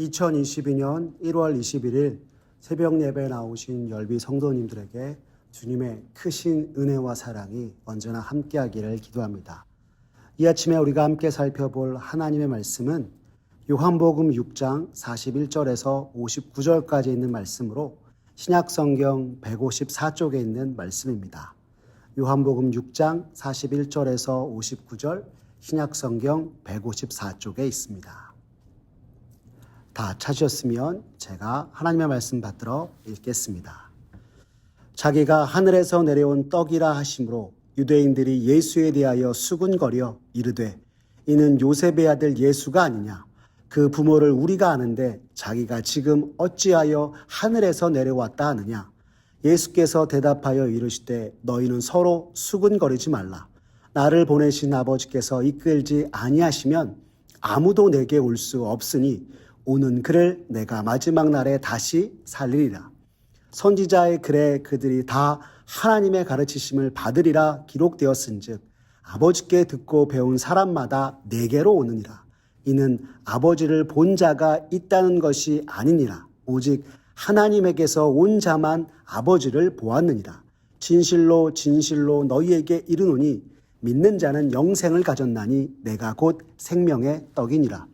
2022년 1월 21일 새벽 예배에 나오신 열비 성도님들에게 주님의 크신 은혜와 사랑이 언제나 함께하기를 기도합니다. 이 아침에 우리가 함께 살펴볼 하나님의 말씀은 요한복음 6장 41절에서 59절까지 있는 말씀으로 신약성경 154쪽에 있는 말씀입니다. 요한복음 6장 41절에서 59절 신약성경 154쪽에 있습니다. 다 찾으셨으면 제가 하나님의 말씀 받들어 읽겠습니다. 자기가 하늘에서 내려온 떡이라 하심으로 유대인들이 예수에 대하여 수군거려 이르되 이는 요셉의 아들 예수가 아니냐. 그 부모를 우리가 아는데 자기가 지금 어찌하여 하늘에서 내려왔다 하느냐. 예수께서 대답하여 이르시되 너희는 서로 수군거리지 말라. 나를 보내신 아버지께서 이끌지 아니하시면 아무도 내게 올 수 없으니 오는 그를 내가 마지막 날에 다시 살리리라. 선지자의 글에 그들이 다 하나님의 가르치심을 받으리라 기록되었은즉 아버지께 듣고 배운 사람마다 내게로 오느니라. 이는 아버지를 본 자가 있다는 것이 아니니라. 오직 하나님에게서 온 자만 아버지를 보았느니라. 진실로 진실로 너희에게 이르노니 믿는 자는 영생을 가졌나니 내가 곧 생명의 떡이니라.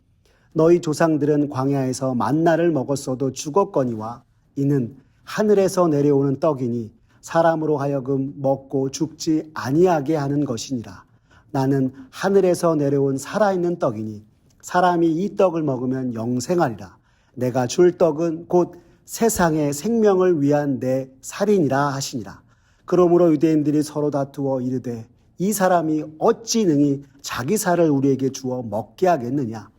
너희 조상들은 광야에서 만나를 먹었어도 죽었거니와 이는 하늘에서 내려오는 떡이니 사람으로 하여금 먹고 죽지 아니하게 하는 것이니라. 나는 하늘에서 내려온 살아있는 떡이니 사람이 이 떡을 먹으면 영생하리라. 내가 줄 떡은 곧 세상의 생명을 위한 내 살이니라 하시니라. 그러므로 유대인들이 서로 다투어 이르되 이 사람이 어찌 능히 자기 살을 우리에게 주어 먹게 하겠느냐.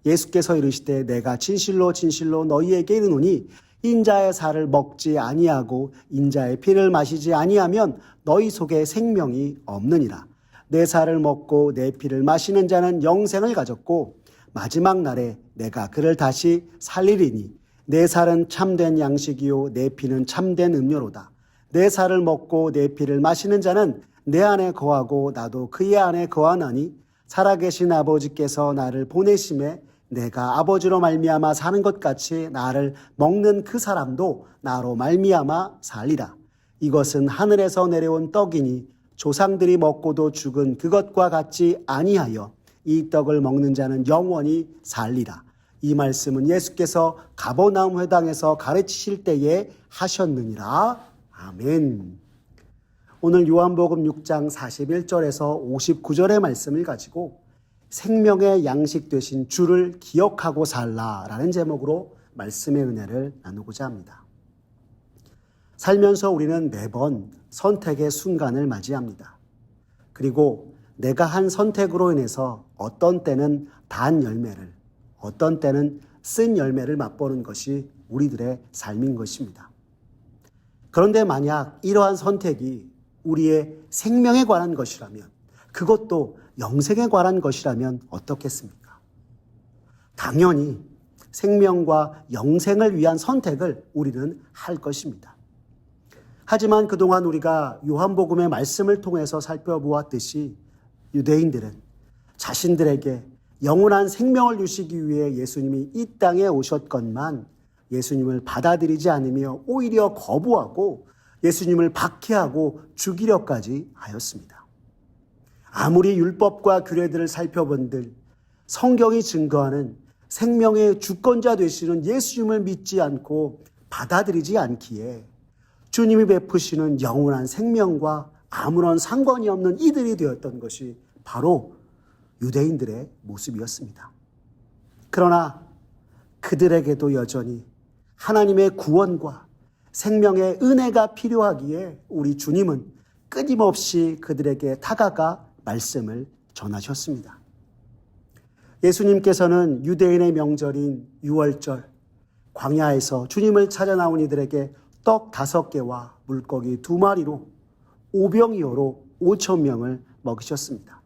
예수께서 이르시되 내가 진실로 진실로 너희에게 이르노니 인자의 살을 먹지 아니하고 인자의 피를 마시지 아니하면 너희 속에 생명이 없느니라. 내 살을 먹고 내 피를 마시는 자는 영생을 가졌고 마지막 날에 내가 그를 다시 살리리니 내 살은 참된 양식이요 내 피는 참된 음료로다. 내 살을 먹고 내 피를 마시는 자는 내 안에 거하고 나도 그의 안에 거하나니 살아계신 아버지께서 나를 보내심에 내가 아버지로 말미암아 사는 것 같이 나를 먹는 그 사람도 나로 말미암아 살리라. 이것은 하늘에서 내려온 떡이니 조상들이 먹고도 죽은 그것과 같지 아니하여 이 떡을 먹는 자는 영원히 살리라. 이 말씀은 예수께서 가버나움 회당에서 가르치실 때에 하셨느니라. 아멘. 오늘 요한복음 6장 41절에서 59절의 말씀을 가지고 생명의 양식 되신 주를 기억하고 살라라는 제목으로 말씀의 은혜를 나누고자 합니다. 살면서 우리는 매번 선택의 순간을 맞이합니다. 그리고 내가 한 선택으로 인해서 어떤 때는 단 열매를, 어떤 때는 쓴 열매를 맛보는 것이 우리들의 삶인 것입니다. 그런데 만약 이러한 선택이 우리의 생명에 관한 것이라면, 그것도 영생에 관한 것이라면 어떻겠습니까? 당연히 생명과 영생을 위한 선택을 우리는 할 것입니다. 하지만 그동안 우리가 요한복음의 말씀을 통해서 살펴보았듯이 유대인들은 자신들에게 영원한 생명을 주시기 위해 예수님이 이 땅에 오셨건만 예수님을 받아들이지 않으며 오히려 거부하고 예수님을 박해하고 죽이려까지 하였습니다. 아무리 율법과 규례들을 살펴본들 성경이 증거하는 생명의 주권자 되시는 예수님을 믿지 않고 받아들이지 않기에 주님이 베푸시는 영원한 생명과 아무런 상관이 없는 이들이 되었던 것이 바로 유대인들의 모습이었습니다. 그러나 그들에게도 여전히 하나님의 구원과 생명의 은혜가 필요하기에 우리 주님은 끊임없이 그들에게 다가가 말씀을 전하셨습니다. 예수님께서는 유대인의 명절인 유월절 광야에서 주님을 찾아 나온 이들에게 떡 5개와 물고기 2마리로 오병이어로 5,000명을 먹이셨습니다.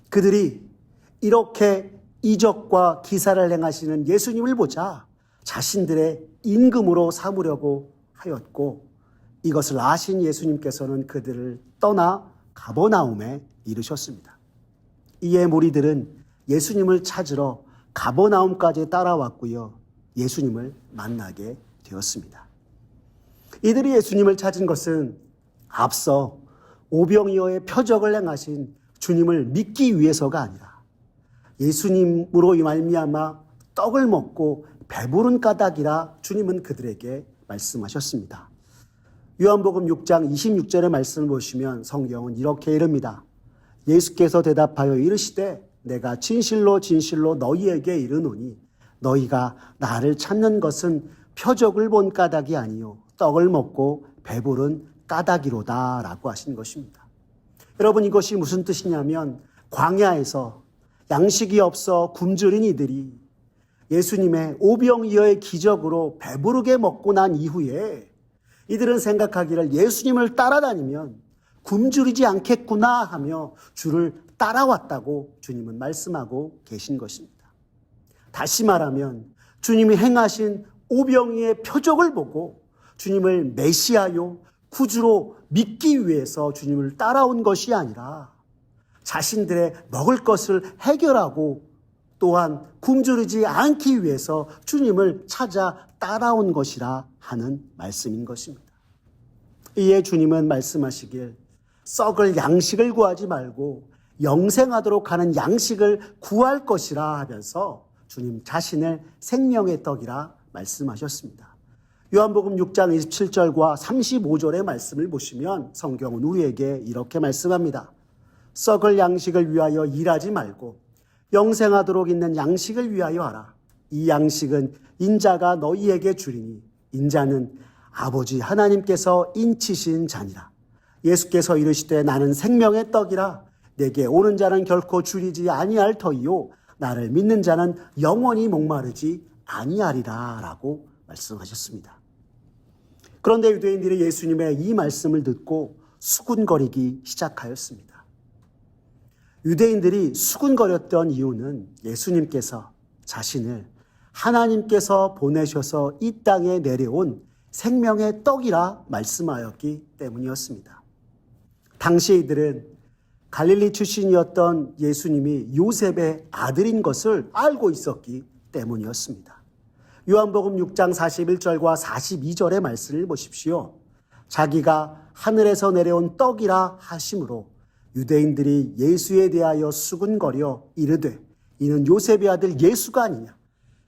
그들이 이렇게 이적과 기사를 행하시는 예수님을 보자 자신들의 임금으로 삼으려고 하였고 이것을 아신 예수님께서는 그들을 떠나 가버나움에 이르셨습니다. 이에 무리들은 예수님을 찾으러 가버나움까지 따라왔고요. 예수님을 만나게 되었습니다. 이들이 예수님을 찾은 것은 앞서 오병이어의 표적을 행하신 주님을 믿기 위해서가 아니라 예수님으로 말미암아 떡을 먹고 배부른 까닭이라 주님은 그들에게 말씀하셨습니다. 요한복음 6장 26절의 말씀을 보시면 성경은 이렇게 이릅니다. 예수께서 대답하여 이르시되 내가 진실로 진실로 너희에게 이르노니 너희가 나를 찾는 것은 표적을 본 까닭이 아니요 떡을 먹고 배부른 까닭이로다 라고 하신 것입니다. 여러분, 이것이 무슨 뜻이냐면 광야에서 양식이 없어 굶주린 이들이 예수님의 오병이어의 기적으로 배부르게 먹고 난 이후에 이들은 생각하기를 예수님을 따라다니면 굶주리지 않겠구나 하며 주를 따라왔다고 주님은 말씀하고 계신 것입니다. 다시 말하면 주님이 행하신 오병이의 표적을 보고 주님을 메시아요 구주로 믿기 위해서 주님을 따라온 것이 아니라 자신들의 먹을 것을 해결하고 또한 굶주리지 않기 위해서 주님을 찾아 따라온 것이라 하는 말씀인 것입니다. 이에 주님은 말씀하시길 썩을 양식을 구하지 말고 영생하도록 하는 양식을 구할 것이라 하면서 주님 자신을 생명의 떡이라 말씀하셨습니다. 요한복음 6장 27절과 35절의 말씀을 보시면 성경은 우리에게 이렇게 말씀합니다. 썩을 양식을 위하여 일하지 말고 영생하도록 있는 양식을 위하여 하라. 이 양식은 인자가 너희에게 주리니 인자는 아버지 하나님께서 인치신 자니라. 예수께서 이르시되 나는 생명의 떡이라. 내게 오는 자는 결코 줄이지 아니할 터이요 나를 믿는 자는 영원히 목마르지 아니하리라 라고 말씀하셨습니다. 그런데 유대인들이 예수님의 이 말씀을 듣고 수군거리기 시작하였습니다. 유대인들이 수군거렸던 이유는 예수님께서 자신을 하나님께서 보내셔서 이 땅에 내려온 생명의 떡이라 말씀하였기 때문이었습니다. 당시 이들은 갈릴리 출신이었던 예수님이 요셉의 아들인 것을 알고 있었기 때문이었습니다. 요한복음 6장 41절과 42절의 말씀을 보십시오. 자기가 하늘에서 내려온 떡이라 하심으로 유대인들이 예수에 대하여 수군거려 이르되 이는 요셉의 아들 예수가 아니냐.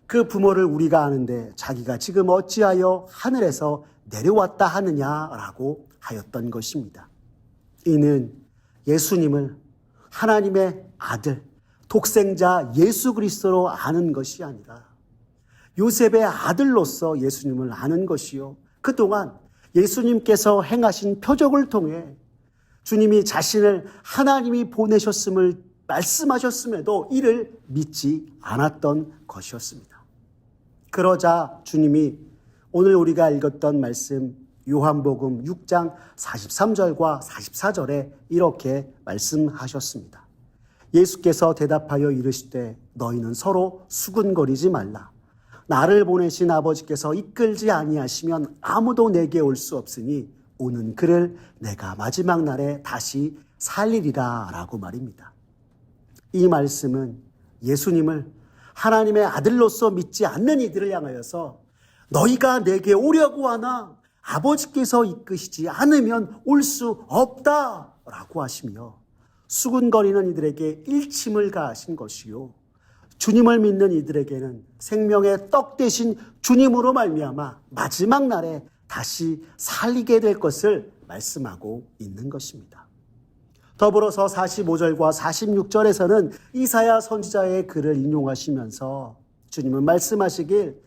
그 부모를 우리가 아는데 자기가 지금 어찌하여 하늘에서 내려왔다 하느냐라고 하였던 것입니다. 이는 예수님을 하나님의 아들, 독생자 예수 그리스도로 아는 것이 아니라 요셉의 아들로서 예수님을 아는 것이요. 그동안 예수님께서 행하신 표적을 통해 주님이 자신을 하나님이 보내셨음을 말씀하셨음에도 이를 믿지 않았던 것이었습니다. 그러자 주님이 오늘 우리가 읽었던 말씀 요한복음 6장 43절과 44절에 이렇게 말씀하셨습니다. 예수께서 대답하여 이르시되 너희는 서로 수군거리지 말라. 나를 보내신 아버지께서 이끌지 아니하시면 아무도 내게 올 수 없으니 오는 그를 내가 마지막 날에 다시 살리리라 라고 말입니다. 이 말씀은 예수님을 하나님의 아들로서 믿지 않는 이들을 향하여서 너희가 내게 오려고 하나 아버지께서 이끄시지 않으면 올 수 없다라고 하시며 수군거리는 이들에게 일침을 가하신 것이요. 주님을 믿는 이들에게는 생명의 떡 대신 주님으로 말미암아 마지막 날에 다시 살리게 될 것을 말씀하고 있는 것입니다. 더불어서 45절과 46절에서는 이사야 선지자의 글을 인용하시면서 주님은 말씀하시길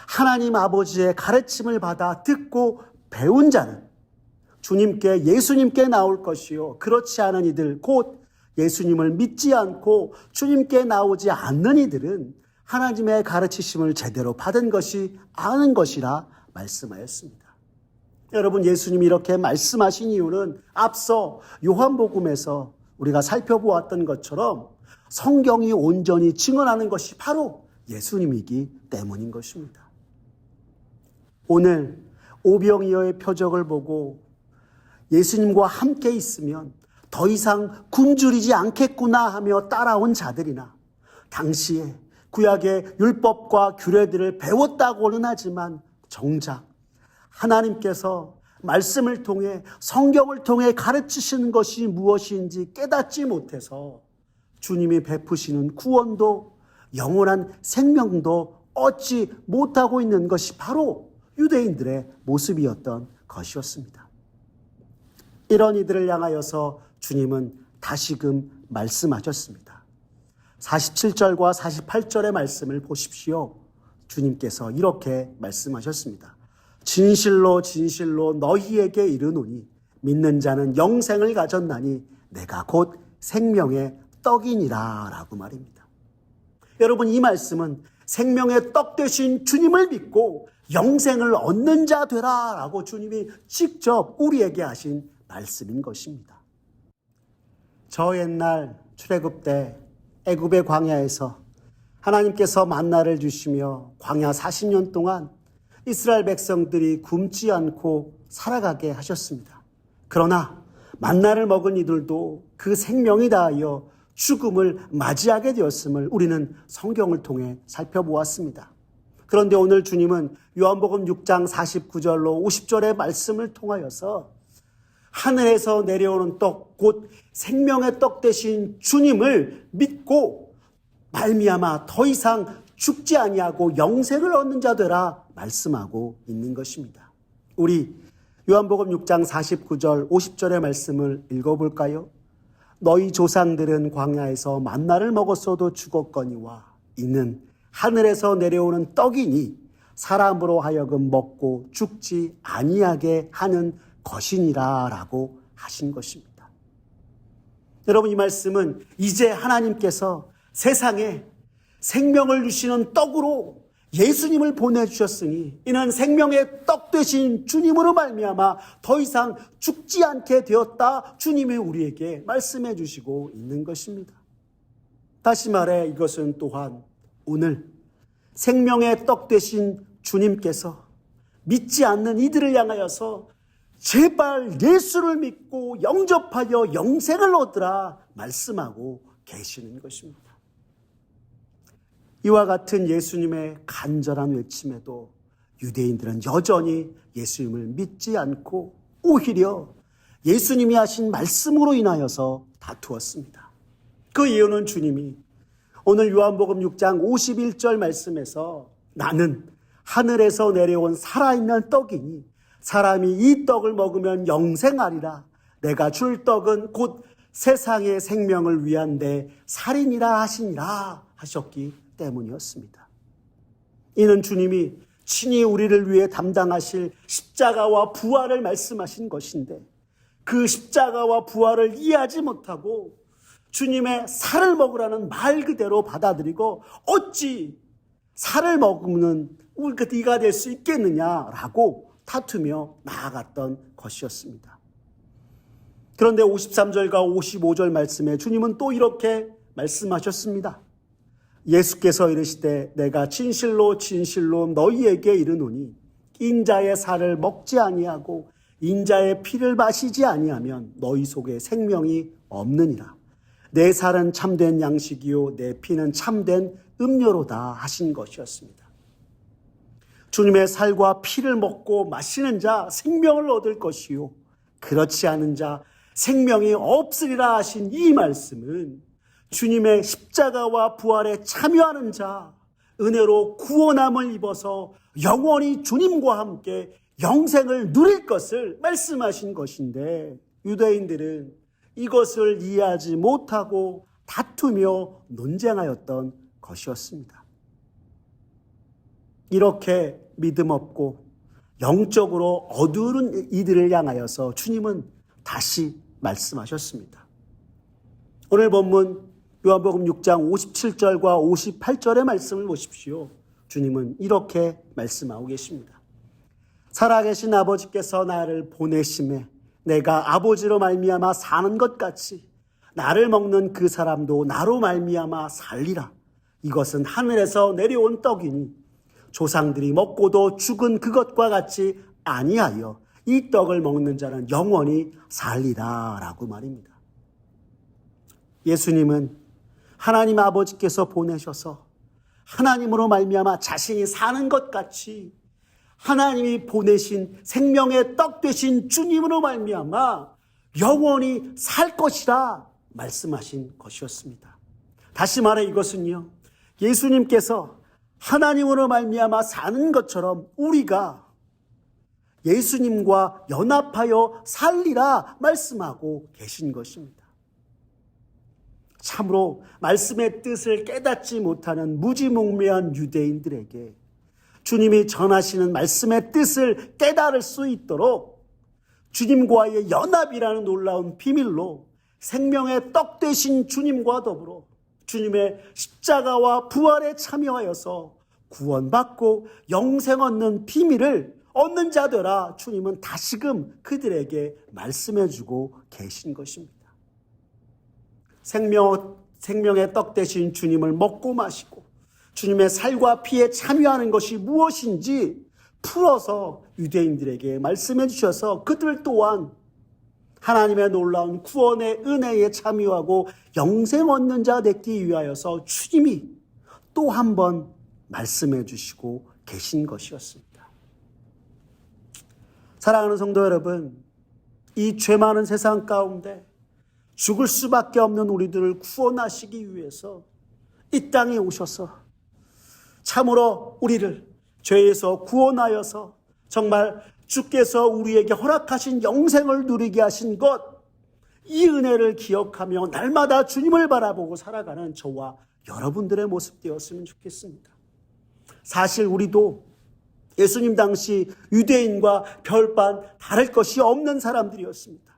하나님 아버지의 가르침을 받아 듣고 배운 자는 주님께 예수님께 나올 것이요 그렇지 않은 이들 곧 예수님을 믿지 않고 주님께 나오지 않는 이들은 하나님의 가르치심을 제대로 받은 것이 아는 것이라 말씀하였습니다. 여러분, 예수님이 이렇게 말씀하신 이유는 앞서 요한복음에서 우리가 살펴보았던 것처럼 성경이 온전히 증언하는 것이 바로 예수님이기 때문인 것입니다. 오늘 오병이어의 표적을 보고 예수님과 함께 있으면 더 이상 굶주리지 않겠구나 하며 따라온 자들이나 당시에 구약의 율법과 규례들을 배웠다고는 하지만 정작 하나님께서 말씀을 통해 성경을 통해 가르치시는 것이 무엇인지 깨닫지 못해서 주님이 베푸시는 구원도 영원한 생명도 얻지 못하고 있는 것이 바로 유대인들의 모습이었던 것이었습니다. 이런 이들을 향하여서 주님은 다시금 말씀하셨습니다. 47절과 48절의 말씀을 보십시오. 주님께서 이렇게 말씀하셨습니다. 진실로 진실로 너희에게 이르노니 믿는 자는 영생을 가졌나니 내가 곧 생명의 떡이니라 라고 말입니다. 여러분, 이 말씀은 생명의 떡 되신 주님을 믿고 영생을 얻는 자 되라 라고 주님이 직접 우리에게 하신 말씀인 것입니다. 저 옛날 출애굽 때 애굽의 광야에서 하나님께서 만나를 주시며 광야 40년 동안 이스라엘 백성들이 굶지 않고 살아가게 하셨습니다. 그러나 만나를 먹은 이들도 그 생명이 다하여 죽음을 맞이하게 되었음을 우리는 성경을 통해 살펴보았습니다. 그런데 오늘 주님은 요한복음 6장 49절로 50절의 말씀을 통하여서 하늘에서 내려오는 떡, 곧 생명의 떡 되신 주님을 믿고 말미암아 더 이상 죽지 아니하고 영생을 얻는 자 되라 말씀하고 있는 것입니다. 우리 요한복음 6장 49절 50절의 말씀을 읽어볼까요? 너희 조상들은 광야에서 만나를 먹었어도 죽었거니와 이는 하늘에서 내려오는 떡이니 사람으로 하여금 먹고 죽지 아니하게 하는 것이니라 라고 하신 것입니다. 여러분, 이 말씀은 이제 하나님께서 세상에 생명을 주시는 떡으로 예수님을 보내주셨으니 이는 생명의 떡 되신 주님으로 말미암아 더 이상 죽지 않게 되었다, 주님이 우리에게 말씀해 주시고 있는 것입니다. 다시 말해 이것은 또한 오늘 생명의 떡 되신 주님께서 믿지 않는 이들을 향하여서 제발 예수를 믿고 영접하여 영생을 얻으라 말씀하고 계시는 것입니다. 이와 같은 예수님의 간절한 외침에도 유대인들은 여전히 예수님을 믿지 않고 오히려 예수님이 하신 말씀으로 인하여서 다투었습니다. 그 이유는 주님이 오늘 요한복음 6장 51절 말씀에서 나는 하늘에서 내려온 살아있는 떡이니 사람이 이 떡을 먹으면 영생하리라. 내가 줄 떡은 곧 세상의 생명을 위한 내 살이니라 하시니라 하셨기 때문이었습니다. 이는 주님이 친히 우리를 위해 담당하실 십자가와 부활을 말씀하신 것인데 그 십자가와 부활을 이해하지 못하고 주님의 살을 먹으라는 말 그대로 받아들이고 어찌 살을 먹으면 네가 될 수 있겠느냐라고 다투며 나아갔던 것이었습니다. 그런데 53절과 55절 말씀에 주님은 또 이렇게 말씀하셨습니다. 예수께서 이르시되 내가 진실로 진실로 너희에게 이르노니 인자의 살을 먹지 아니하고 인자의 피를 마시지 아니하면 너희 속에 생명이 없느니라. 내 살은 참된 양식이요 내 피는 참된 음료로다 하신 것이었습니다. 주님의 살과 피를 먹고 마시는 자 생명을 얻을 것이요 그렇지 않은 자 생명이 없으리라 하신 이 말씀은 주님의 십자가와 부활에 참여하는 자 은혜로 구원함을 입어서 영원히 주님과 함께 영생을 누릴 것을 말씀하신 것인데 유대인들은 이것을 이해하지 못하고 다투며 논쟁하였던 것이었습니다. 이렇게 믿음 없고 영적으로 어두운 이들을 향하여서 주님은 다시 말씀하셨습니다. 오늘 본문 요한복음 6장 57절과 58절의 말씀을 보십시오. 주님은 이렇게 말씀하고 계십니다. 살아계신 아버지께서 나를 보내심에 내가 아버지로 말미암아 사는 것 같이 나를 먹는 그 사람도 나로 말미암아 살리라. 이것은 하늘에서 내려온 떡이니 조상들이 먹고도 죽은 그것과 같이 아니하여 이 떡을 먹는 자는 영원히 살리라 라고 말입니다. 예수님은 하나님 아버지께서 보내셔서 하나님으로 말미암아 자신이 사는 것 같이 하나님이 보내신 생명의 떡 되신 주님으로 말미암아 영원히 살 것이라 말씀하신 것이었습니다. 다시 말해 이것은요, 예수님께서 하나님으로 말미암아 사는 것처럼 우리가 예수님과 연합하여 살리라 말씀하고 계신 것입니다. 참으로 말씀의 뜻을 깨닫지 못하는 무지몽매한 유대인들에게 주님이 전하시는 말씀의 뜻을 깨달을 수 있도록 주님과의 연합이라는 놀라운 비밀로 생명의 떡 되신 주님과 더불어 주님의 십자가와 부활에 참여하여서 구원받고 영생 얻는 비밀을 얻는 자들아 주님은 다시금 그들에게 말씀해 주고 계신 것입니다. 생명의 떡 되신 주님을 먹고 마시고 주님의 살과 피에 참여하는 것이 무엇인지 풀어서 유대인들에게 말씀해 주셔서 그들 또한 하나님의 놀라운 구원의 은혜에 참여하고 영생 얻는 자 되기 위하여서 주님이 또 한 번 말씀해 주시고 계신 것이었습니다. 사랑하는 성도 여러분, 이 죄 많은 세상 가운데 죽을 수밖에 없는 우리들을 구원하시기 위해서 이 땅에 오셔서 참으로 우리를 죄에서 구원하여서 정말 주께서 우리에게 허락하신 영생을 누리게 하신 것, 이 은혜를 기억하며 날마다 주님을 바라보고 살아가는 저와 여러분들의 모습 되었으면 좋겠습니다. 사실 우리도 예수님 당시 유대인과 별반 다를 것이 없는 사람들이었습니다.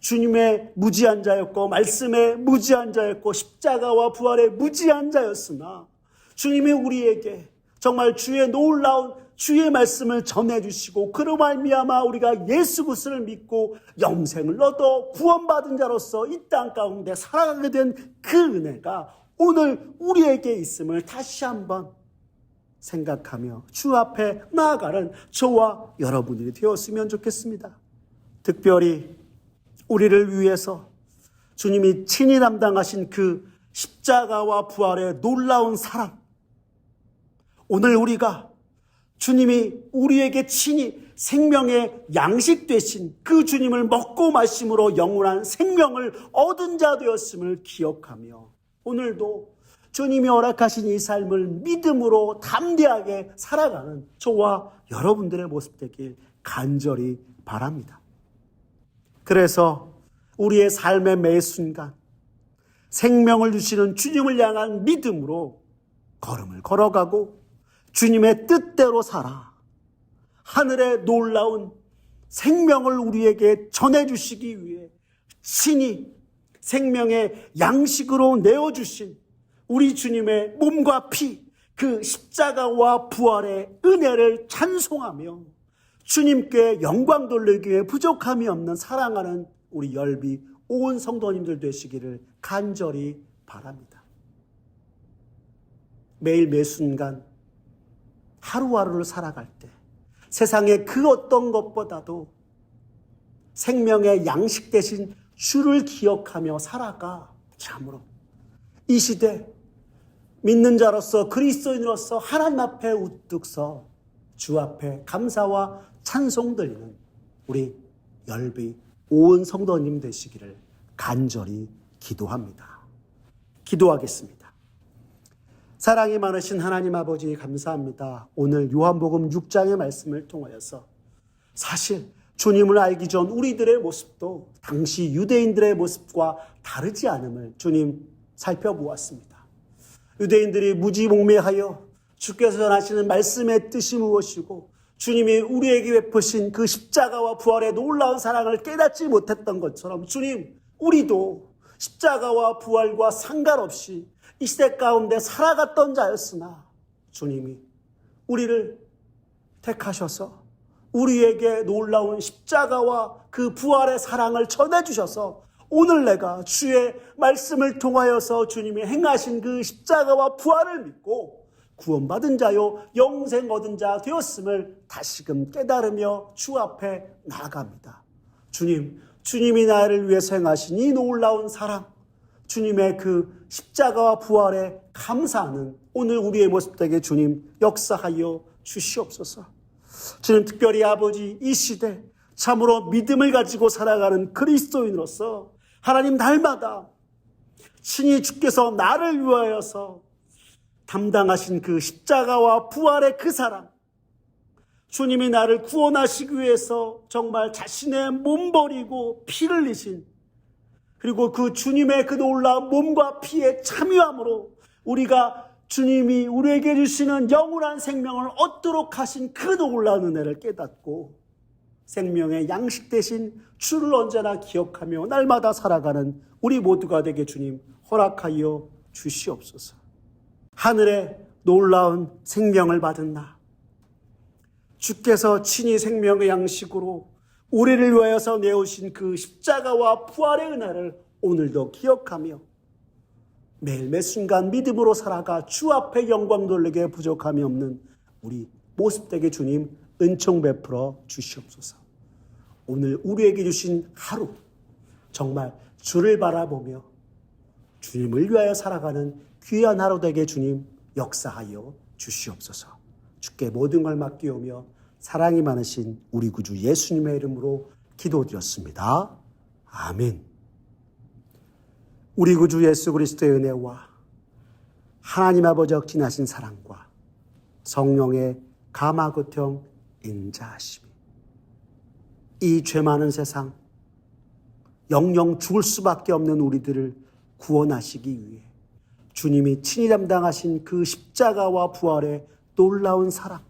주님의 무지한 자였고 말씀의 무지한 자였고 십자가와 부활의 무지한 자였으나 주님이 우리에게 정말 주의 놀라운 주의 말씀을 전해주시고 그로 말미암아 우리가 예수 그리스도를 믿고 영생을 얻어 구원받은 자로서 이 땅 가운데 살아가게 된 그 은혜가 오늘 우리에게 있음을 다시 한번 생각하며 주 앞에 나아가는 저와 여러분들이 되었으면 좋겠습니다. 특별히 우리를 위해서 주님이 친히 담당하신 그 십자가와 부활의 놀라운 사랑, 오늘 우리가 주님이 우리에게 친히 생명의 양식 되신 그 주님을 먹고 마심으로 영원한 생명을 얻은 자 되었음을 기억하며 오늘도 주님이 허락하신 이 삶을 믿음으로 담대하게 살아가는 저와 여러분들의 모습 되길 간절히 바랍니다. 그래서 우리의 삶의 매 순간 생명을 주시는 주님을 향한 믿음으로 걸음을 걸어가고 주님의 뜻대로 살아 하늘의 놀라운 생명을 우리에게 전해주시기 위해 친히 생명의 양식으로 내어주신 우리 주님의 몸과 피, 그 십자가와 부활의 은혜를 찬송하며 주님께 영광 돌리기 위해 부족함이 없는 사랑하는 우리 열비 온 성도님들 되시기를 간절히 바랍니다. 매일 매 순간 하루하루를 살아갈 때 세상의 그 어떤 것보다도 생명의 양식 대신 주를 기억하며 살아가 참으로 이 시대 믿는 자로서 그리스도인으로서 하나님 앞에 우뚝 서 주 앞에 감사와 찬송 드리는 우리 열비 온 성도님 되시기를 간절히 기도합니다. 기도하겠습니다. 사랑이 많으신 하나님 아버지 감사합니다. 오늘 요한복음 6장의 말씀을 통하여서 사실 주님을 알기 전 우리들의 모습도 당시 유대인들의 모습과 다르지 않음을 주님 살펴보았습니다. 유대인들이 무지몽매하여 주께서 전하시는 말씀의 뜻이 무엇이고 주님이 우리에게 베푸신 그 십자가와 부활의 놀라운 사랑을 깨닫지 못했던 것처럼 주님, 우리도 십자가와 부활과 상관없이 이 시대 가운데 살아갔던 자였으나 주님이 우리를 택하셔서 우리에게 놀라운 십자가와 그 부활의 사랑을 전해주셔서 오늘 내가 주의 말씀을 통하여서 주님이 행하신 그 십자가와 부활을 믿고 구원받은 자요 영생 얻은 자 되었음을 다시금 깨달으며 주 앞에 나아갑니다. 주님, 주님이 나를 위해서 행하신 이 놀라운 사랑, 주님의 그 십자가와 부활에 감사하는 오늘 우리의 모습 되게 주님 역사하여 주시옵소서. 주님, 특별히 아버지, 이 시대 참으로 믿음을 가지고 살아가는 그리스도인으로서 하나님 날마다 친히 주께서 나를 위하여서 담당하신 그 십자가와 부활의 그 사랑, 주님이 나를 구원하시기 위해서 정말 자신의 몸 버리고 피를 흘리신, 그리고 그 주님의 그 놀라운 몸과 피에 참여함으로 우리가 주님이 우리에게 주시는 영원한 생명을 얻도록 하신 그 놀라운 은혜를 깨닫고 생명의 양식 대신 주를 언제나 기억하며 날마다 살아가는 우리 모두가 되게 주님 허락하여 주시옵소서. 하늘에 놀라운 생명을 받은 나, 주께서 친히 생명의 양식으로 우리를 위하여서 내오신 그 십자가와 부활의 은혜를 오늘도 기억하며 매일 매 순간 믿음으로 살아가 주 앞에 영광 돌리게 부족함이 없는 우리 모습되게 주님 은총 베풀어 주시옵소서. 오늘 우리에게 주신 하루 정말 주를 바라보며 주님을 위하여 살아가는 귀한 하루 되게 주님 역사하여 주시옵소서. 주께 모든 걸 맡기오며 사랑이 많으신 우리 구주 예수님의 이름으로 기도드렸습니다. 아멘. 우리 구주 예수 그리스도의 은혜와 하나님 아버지의 진하신 사랑과 성령의 감화교통 인자하심이 이 죄 많은 세상 영영 죽을 수밖에 없는 우리들을 구원하시기 위해 주님이 친히 담당하신 그 십자가와 부활의 놀라운 사랑,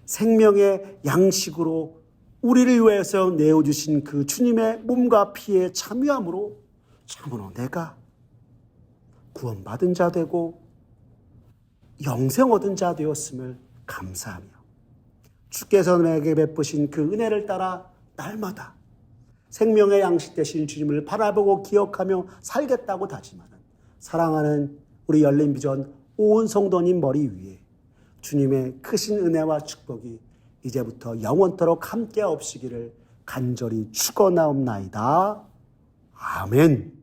생명의 양식으로 우리를 위해서 내어주신 그 주님의 몸과 피에 참여함으로 참으로 내가 구원받은 자 되고 영생 얻은 자 되었음을 감사하며 주께서 내게 베푸신 그 은혜를 따라 날마다 생명의 양식 되신 주님을 바라보고 기억하며 살겠다고 다짐하는 사랑하는 우리 열린비전 온 성도님 머리 위에 주님의 크신 은혜와 축복이 이제부터 영원토록 함께 없으기를 간절히 축원하옵나이다. 아멘.